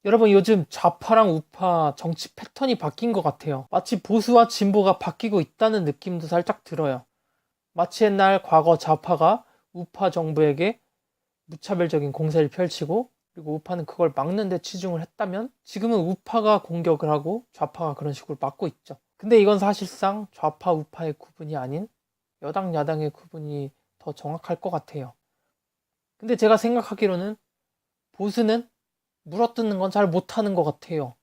여러분 요즘 좌파랑 우파 정치 패턴이 바뀐 것 같아요. 마치 보수와 진보가 바뀌고 있다는 느낌도 살짝 들어요. 마치 옛날 과거 좌파가 우파 정부에게 무차별적인 공세를 펼치고 그리고 우파는 그걸 막는 데 치중을 했다면 지금은 우파가 공격을 하고 좌파가 그런 식으로 막고 있죠. 근데 이건 사실상 좌파 우파의 구분이 아닌 여당 야당의 구분이 더 정확할 것 같아요. 근데 제가 생각하기로는 보수는 물어뜯는 건 잘 못하는 것 같아요.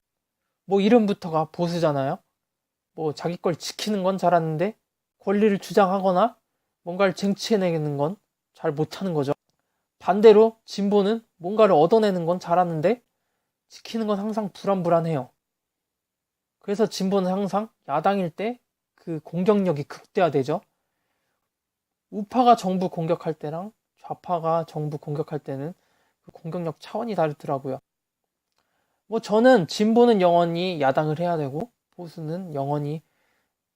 뭐 이름부터가 보수잖아요. 뭐 자기 걸 지키는 건 잘하는데 권리를 주장하거나 뭔가를 쟁취해내는 건 잘 못하는 거죠. 반대로 진보는 뭔가를 얻어내는 건 잘하는데 지키는 건 항상 불안불안해요. 그래서 진보는 항상 야당일 때 그 공격력이 극대화되죠. 우파가 정부 공격할 때랑 좌파가 정부 공격할 때는 그 공격력 차원이 다르더라고요. 뭐 저는 진보는 영원히 야당을 해야 되고 보수는 영원히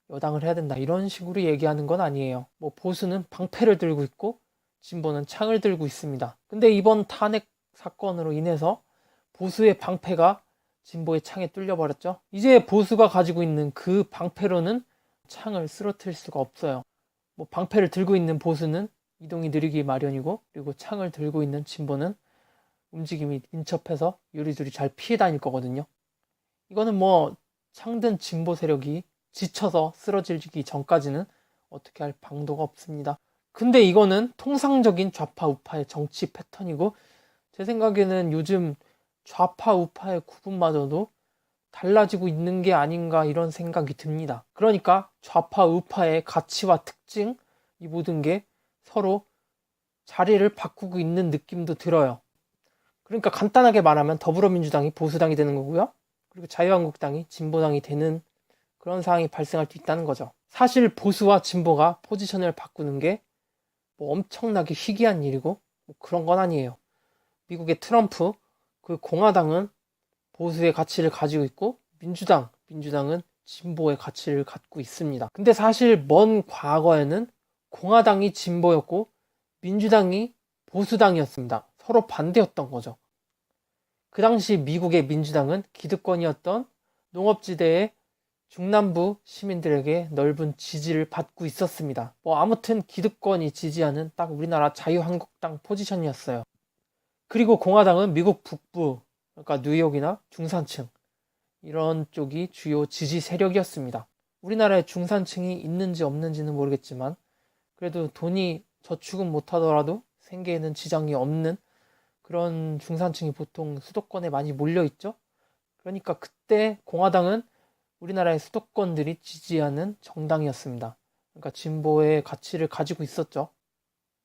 여당을 해야 된다 이런 식으로 얘기하는 건 아니에요. 뭐 보수는 방패를 들고 있고 진보는 창을 들고 있습니다. 근데 이번 탄핵 사건으로 인해서 보수의 방패가 진보의 창에 뚫려버렸죠. 이제 보수가 가지고 있는 그 방패로는 창을 쓰러뜨릴 수가 없어요. 뭐 방패를 들고 있는 보수는 이동이 느리기 마련이고 그리고 창을 들고 있는 진보는 움직임이 민첩해서 요리조리 잘 피해 다닐 거거든요. 이거는 뭐 창든 진보 세력이 지쳐서 쓰러지기 전까지는 어떻게 할 방도가 없습니다. 근데 이거는 통상적인 좌파 우파의 정치 패턴이고 제 생각에는 요즘 좌파 우파의 구분마저도 달라지고 있는 게 아닌가 이런 생각이 듭니다. 그러니까 좌파 우파의 가치와 특징 이 모든 게 서로 자리를 바꾸고 있는 느낌도 들어요. 그러니까 간단하게 말하면 더불어민주당이 보수당이 되는 거고요. 그리고 자유한국당이 진보당이 되는 그런 상황이 발생할 수 있다는 거죠. 사실 보수와 진보가 포지션을 바꾸는 게 뭐 엄청나게 희귀한 일이고 뭐 그런 건 아니에요. 미국의 트럼프, 그 공화당은 보수의 가치를 가지고 있고 민주당은 진보의 가치를 갖고 있습니다. 근데 사실 먼 과거에는 공화당이 진보였고 민주당이 보수당이었습니다. 서로 반대였던 거죠. 그 당시 미국의 민주당은 기득권이었던 농업지대의 중남부 시민들에게 넓은 지지를 받고 있었습니다. 뭐 아무튼 기득권이 지지하는 딱 우리나라 자유한국당 포지션이었어요. 그리고 공화당은 미국 북부, 그러니까 뉴욕이나 중산층 이런 쪽이 주요 지지 세력이었습니다. 우리나라에 중산층이 있는지 없는지는 모르겠지만 그래도 돈이 저축은 못하더라도 생계에는 지장이 없는 그런 중산층이 보통 수도권에 많이 몰려있죠. 그러니까 그때 공화당은 우리나라의 수도권들이 지지하는 정당이었습니다. 그러니까 진보의 가치를 가지고 있었죠.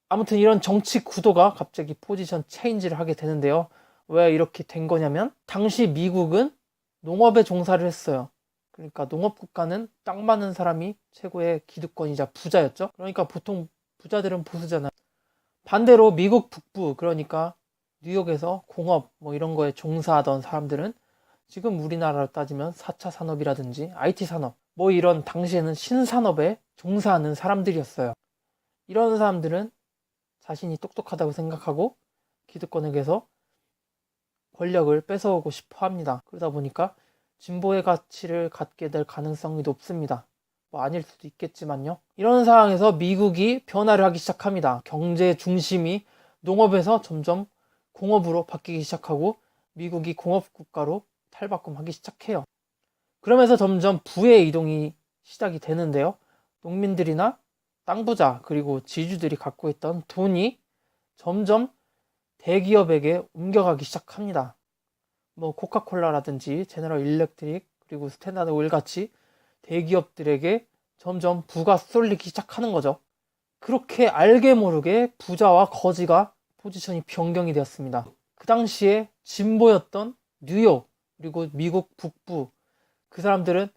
아무튼 이런 정치 구도가 갑자기 포지션 체인지를 하게 되는데요. 왜 이렇게 된 거냐면 당시 미국은 농업에 종사를 했어요. 그러니까 농업 국가는 땅 많은 사람이 최고의 기득권이자 부자였죠. 그러니까 보통 부자들은 보수잖아요. 반대로 미국 북부 그러니까 뉴욕에서 공업 뭐 이런 거에 종사하던 사람들은 지금 우리나라로 따지면 4차 산업이라든지 IT 산업 뭐 이런 당시에는 신산업에 종사하는 사람들이었어요. 이런 사람들은 자신이 똑똑하다고 생각하고 기득권에게서 권력을 뺏어오고 싶어 합니다. 그러다 보니까 진보의 가치를 갖게 될 가능성이 높습니다. 뭐 아닐 수도 있겠지만요. 이런 상황에서 미국이 변화를 하기 시작합니다. 경제 중심이 농업에서 점점 공업으로 바뀌기 시작하고 미국이 공업 국가로 탈바꿈하기 시작해요. 그러면서 점점 부의 이동이 시작이 되는데요. 농민들이나 땅 부자 그리고 지주들이 갖고 있던 돈이 점점 대기업에게 옮겨가기 시작합니다. 뭐 코카콜라라든지 제너럴 일렉트릭 그리고 스탠다드 오일 같이 대기업들에게 점점 부가 쏠리기 시작하는 거죠. 그렇게 알게 모르게 부자와 거지가 포지션이 변경이 되었습니다. 그 당시에 진보였던 뉴욕 그리고 미국 북부 그 사람들은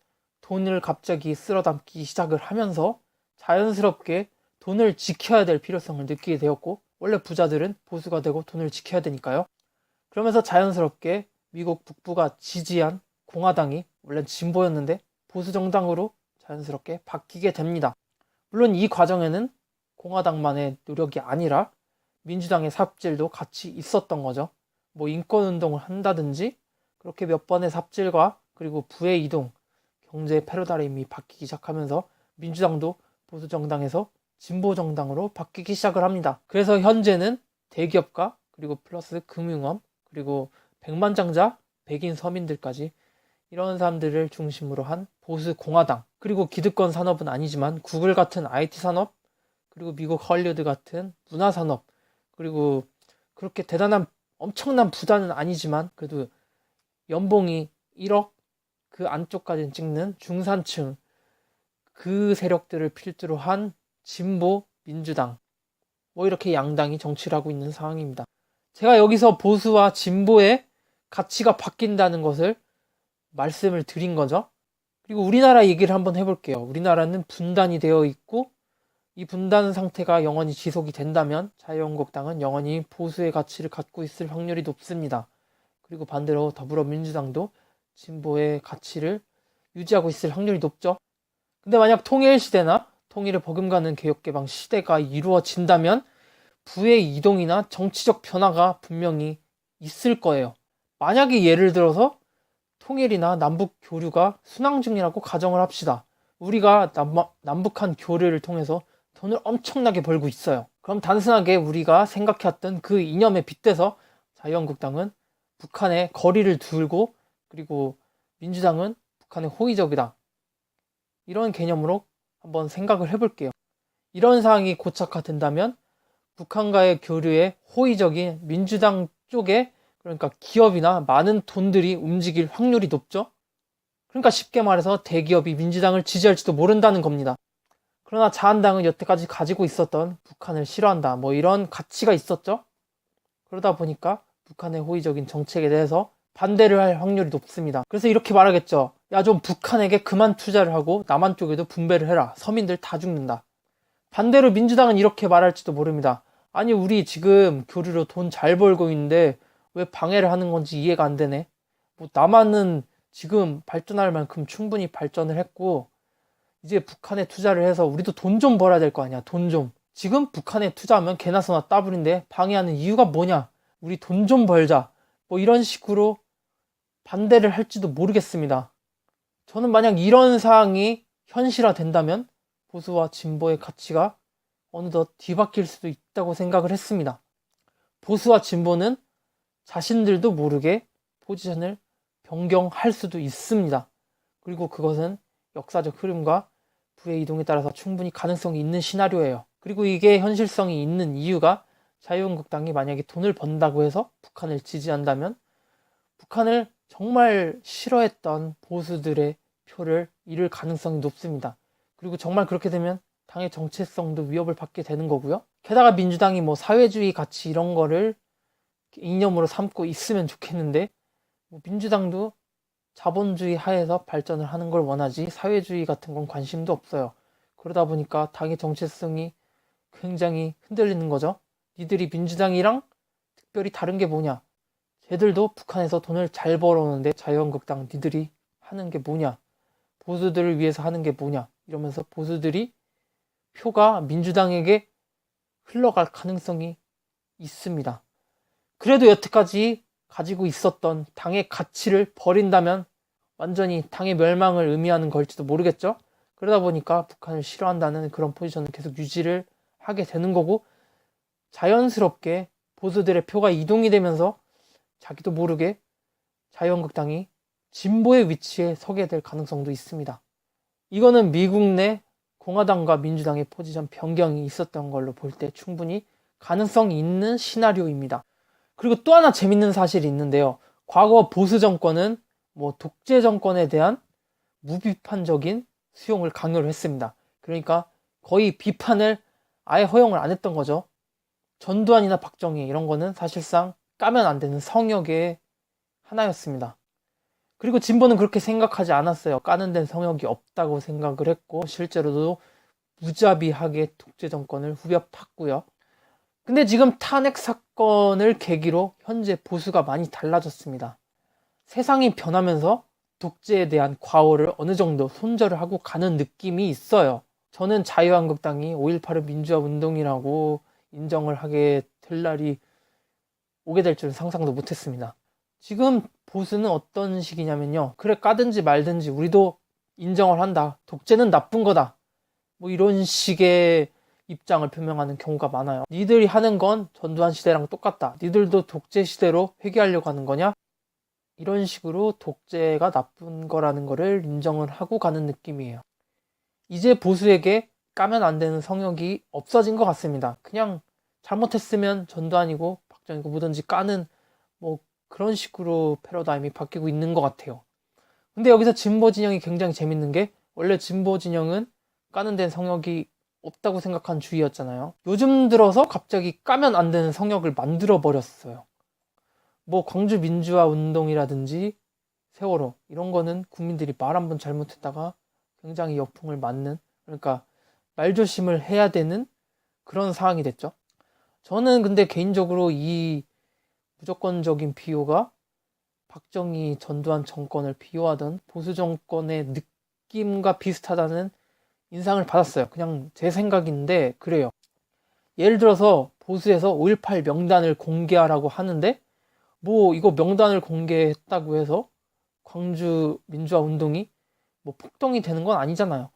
돈을 갑자기 쓸어담기 시작을 하면서 자연스럽게 돈을 지켜야 될 필요성을 느끼게 되었고 원래 부자들은 보수가 되고 돈을 지켜야 되니까요. 그러면서 자연스럽게 미국 북부가 지지한 공화당이 원래 진보였는데 보수 정당으로 자연스럽게 바뀌게 됩니다. 물론 이 과정에는 공화당만의 노력이 아니라 민주당의 삽질도 같이 있었던 거죠. 뭐 인권운동을 한다든지 그렇게 몇 번의 삽질과 그리고 부의 이동, 경제 패러다임이 바뀌기 시작하면서 민주당도 보수정당에서 진보정당으로 바뀌기 시작을 합니다. 그래서 현재는 대기업가 그리고 플러스 금융업 그리고 백만장자 백인 서민들까지 이런 사람들을 중심으로 한 보수 공화당 그리고 기득권 산업은 아니지만 구글 같은 IT 산업 그리고 미국 헐리우드 같은 문화 산업 그리고 그렇게 대단한 엄청난 부자는 아니지만 그래도 연봉이 1억 그 안쪽까지 찍는 중산층 그 세력들을 필두로 한 진보 민주당 뭐 이렇게 양당이 정치를 하고 있는 상황입니다. 제가 여기서 보수와 진보의 가치가 바뀐다는 것을 말씀을 드린 거죠. 그리고 우리나라 얘기를 한번 해볼게요. 우리나라는 분단이 되어 있고 이 분단 상태가 영원히 지속이 된다면 자유한국당은 영원히 보수의 가치를 갖고 있을 확률이 높습니다. 그리고 반대로 더불어민주당도 진보의 가치를 유지하고 있을 확률이 높죠. 근데 만약 통일시대나 통일을 버금가는 개혁개방 시대가 이루어진다면 부의 이동이나 정치적 변화가 분명히 있을 거예요. 만약에 예를 들어서 통일이나 남북 교류가 순항 중이라고 가정을 합시다. 우리가 남북한 교류를 통해서 돈을 엄청나게 벌고 있어요. 그럼 단순하게 우리가 생각해왔던 그 이념에 빗대서 자유한국당은 북한에 거리를 두고 그리고 민주당은 북한에 호의적이다. 이런 개념으로 한번 생각을 해볼게요. 이런 상황이 고착화된다면 북한과의 교류에 호의적인 민주당 쪽에 그러니까 기업이나 많은 돈들이 움직일 확률이 높죠. 그러니까 쉽게 말해서 대기업이 민주당을 지지할지도 모른다는 겁니다. 그러나 자한당은 여태까지 가지고 있었던 북한을 싫어한다 뭐 이런 가치가 있었죠. 그러다 보니까 북한의 호의적인 정책에 대해서 반대를 할 확률이 높습니다. 그래서 이렇게 말하겠죠. 야, 좀 북한에게 그만 투자를 하고 남한 쪽에도 분배를 해라. 서민들 다 죽는다. 반대로 민주당은 이렇게 말할지도 모릅니다. 아니, 우리 지금 교류로 돈 잘 벌고 있는데 왜 방해를 하는 건지 이해가 안 되네. 뭐 남한은 지금 발전할 만큼 충분히 발전을 했고 이제 북한에 투자를 해서 우리도 돈 좀 벌어야 될 거 아니야. 돈 좀. 지금 북한에 투자하면 개나 소나 따블인데 방해하는 이유가 뭐냐. 우리 돈 좀 벌자. 뭐 이런 식으로 반대를 할지도 모르겠습니다. 저는 만약 이런 사항이 현실화된다면 보수와 진보의 가치가 어느덧 뒤바뀔 수도 있다고 생각을 했습니다. 보수와 진보는 자신들도 모르게 포지션을 변경할 수도 있습니다. 그리고 그것은 역사적 흐름과 부의 이동에 따라서 충분히 가능성이 있는 시나리오예요. 그리고 이게 현실성이 있는 이유가 자유한국당이 만약에 돈을 번다고 해서 북한을 지지한다면 북한을 정말 싫어했던 보수들의 표를 잃을 가능성이 높습니다. 그리고 정말 그렇게 되면 당의 정체성도 위협을 받게 되는 거고요. 게다가 민주당이 뭐 사회주의 가치 이런 거를 이념으로 삼고 있으면 좋겠는데 뭐 민주당도 자본주의 하에서 발전을 하는 걸 원하지 사회주의 같은 건 관심도 없어요. 그러다 보니까 당의 정체성이 굉장히 흔들리는 거죠. 니들이 민주당이랑 특별히 다른 게 뭐냐? 쟤들도 북한에서 돈을 잘 벌어오는데 자유한국당 니들이 하는 게 뭐냐? 보수들을 위해서 하는 게 뭐냐? 이러면서 보수들이 표가 민주당에게 흘러갈 가능성이 있습니다. 그래도 여태까지 가지고 있었던 당의 가치를 버린다면 완전히 당의 멸망을 의미하는 걸지도 모르겠죠. 그러다 보니까 북한을 싫어한다는 그런 포지션을 계속 유지를 하게 되는 거고 자연스럽게 보수들의 표가 이동이 되면서 자기도 모르게 자유한국당이 진보의 위치에 서게 될 가능성도 있습니다. 이거는 미국 내 공화당과 민주당의 포지션 변경이 있었던 걸로 볼 때 충분히 가능성이 있는 시나리오입니다. 그리고 또 하나 재밌는 사실이 있는데요. 과거 보수 정권은 뭐 독재 정권에 대한 무비판적인 수용을 강요를 했습니다. 그러니까 거의 비판을 아예 허용을 안 했던 거죠. 전두환이나 박정희 이런 거는 사실상 까면 안 되는 성역의 하나였습니다. 그리고 진보는 그렇게 생각하지 않았어요. 까는 데는 성역이 없다고 생각을 했고 실제로도 무자비하게 독재 정권을 후벼 팠고요. 근데 지금 탄핵 사건을 계기로 현재 보수가 많이 달라졌습니다. 세상이 변하면서 독재에 대한 과오를 어느 정도 손절을 하고 가는 느낌이 있어요. 저는 자유한국당이 5.18을 민주화 운동이라고 인정을 하게 될 날이 오게 될 줄은 상상도 못했습니다. 지금 보수는 어떤 식이냐면요. 그래, 까든지 말든지 우리도 인정을 한다. 독재는 나쁜 거다. 뭐 이런 식의 입장을 표명하는 경우가 많아요. 니들이 하는 건 전두환 시대랑 똑같다. 니들도 독재 시대로 회귀하려고 하는 거냐? 이런 식으로 독재가 나쁜 거라는 거를 인정을 하고 가는 느낌이에요. 이제 보수에게 까면 안 되는 성역이 없어진 것 같습니다. 그냥 잘못했으면 전두환이고 박정희고 뭐든지 까는 뭐 그런 식으로 패러다임이 바뀌고 있는 것 같아요. 근데 여기서 진보 진영이 굉장히 재밌는 게, 원래 진보 진영은 까는 데는 성역이 없다고 생각한 주의였잖아요. 요즘 들어서 갑자기 까면 안 되는 성역을 만들어 버렸어요. 뭐 광주 민주화 운동이라든지 세월호 이런 거는 국민들이 말 한 번 잘못했다가 굉장히 역풍을 맞는, 그러니까 말조심을 해야 되는 그런 상황이 됐죠. 저는 근데 개인적으로 이 무조건적인 비호가 박정희 전두환 정권을 비호하던 보수 정권의 느낌과 비슷하다는 인상을 받았어요. 그냥 제 생각인데 그래요. 예를 들어서 보수에서 5.18 명단을 공개하라고 하는데, 뭐 이거 명단을 공개했다고 해서 광주 민주화 운동이 뭐 폭동이 되는 건 아니잖아요.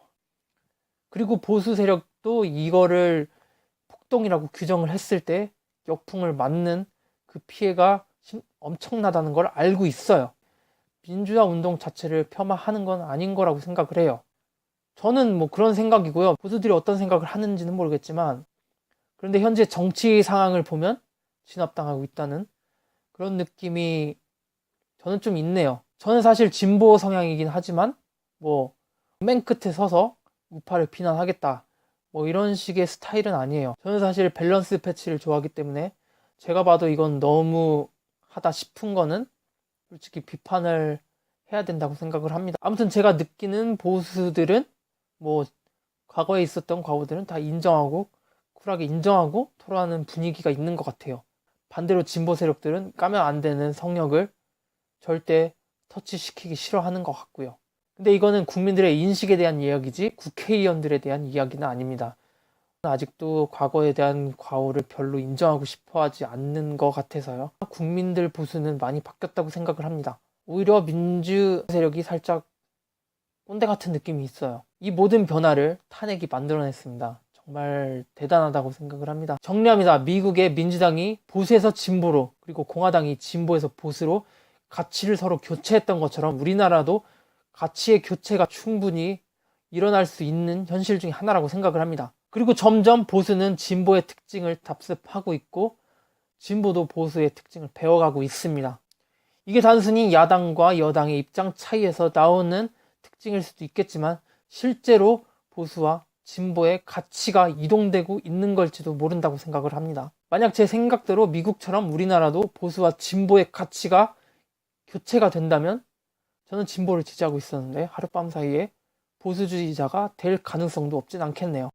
그리고 보수 세력도 이거를 폭동이라고 규정을 했을 때 역풍을 맞는 그 피해가 엄청나다는 걸 알고 있어요. 민주화 운동 자체를 폄하하는 건 아닌 거라고 생각을 해요. 저는 뭐 그런 생각이고요. 보수들이 어떤 생각을 하는지는 모르겠지만, 그런데 현재 정치 상황을 보면 진압당하고 있다는 그런 느낌이 저는 좀 있네요. 저는 사실 진보 성향이긴 하지만 뭐 맨 끝에 서서 우파를 비난하겠다 뭐 이런 식의 스타일은 아니에요. 저는 사실 밸런스 패치를 좋아하기 때문에 제가 봐도 이건 너무 하다 싶은 거는 솔직히 비판을 해야 된다고 생각을 합니다. 아무튼 제가 느끼는 보수들은 뭐 과거에 있었던 과거들은 다 인정하고 쿨하게 인정하고 토론하는 분위기가 있는 것 같아요. 반대로 진보 세력들은 까면 안 되는 성역을 절대 터치시키기 싫어하는 것 같고요. 근데 이거는 국민들의 인식에 대한 이야기지 국회의원들에 대한 이야기는 아닙니다. 아직도 과거에 대한 과오를 별로 인정하고 싶어 하지 않는 것 같아서요. 국민들 보수는 많이 바뀌었다고 생각을 합니다. 오히려 민주 세력이 살짝 꼰대 같은 느낌이 있어요. 이 모든 변화를 탄핵이 만들어냈습니다. 정말 대단하다고 생각을 합니다. 정리합니다. 미국의 민주당이 보수에서 진보로, 그리고 공화당이 진보에서 보수로 가치를 서로 교체했던 것처럼 우리나라도 가치의 교체가 충분히 일어날 수 있는 현실 중에 하나라고 생각을 합니다. 그리고 점점 보수는 진보의 특징을 답습하고 있고 진보도 보수의 특징을 배워가고 있습니다. 이게 단순히 야당과 여당의 입장 차이에서 나오는 특징일 수도 있겠지만 실제로 보수와 진보의 가치가 이동되고 있는 걸지도 모른다고 생각을 합니다. 만약 제 생각대로 미국처럼 우리나라도 보수와 진보의 가치가 교체가 된다면 저는 진보를 지지하고 있었는데 하룻밤 사이에 보수주의자가 될 가능성도 없진 않겠네요.